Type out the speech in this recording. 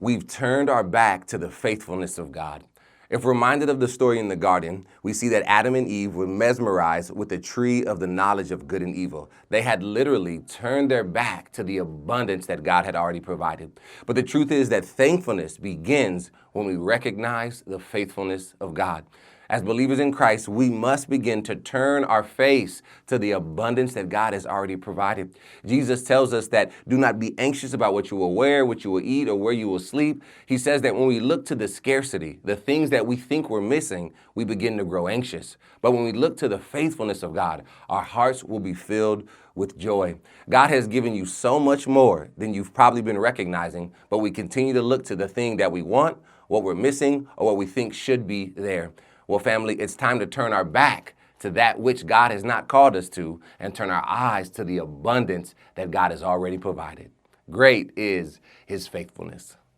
We've turned our back to the faithfulness of God. If reminded of the story in the garden, we see that Adam and Eve were mesmerized with the tree of the knowledge of good and evil. They had literally turned their back to the abundance that God had already provided. But the truth is that thankfulness begins when we recognize the faithfulness of God. As believers in Christ, we must begin to turn our face to the abundance that God has already provided. Jesus tells us that do not be anxious about what you will wear, what you will eat, or where you will sleep. He says that when we look to the scarcity, the things that we think we're missing, we begin to grow anxious. But when we look to the faithfulness of God, our hearts will be filled with joy. God has given you so much more than you've probably been recognizing, but we continue to look to the thing that we want, what we're missing, or what we think should be there. Well, family, it's time to turn our back to that which God has not called us to and turn our eyes to the abundance that God has already provided. Great is his faithfulness.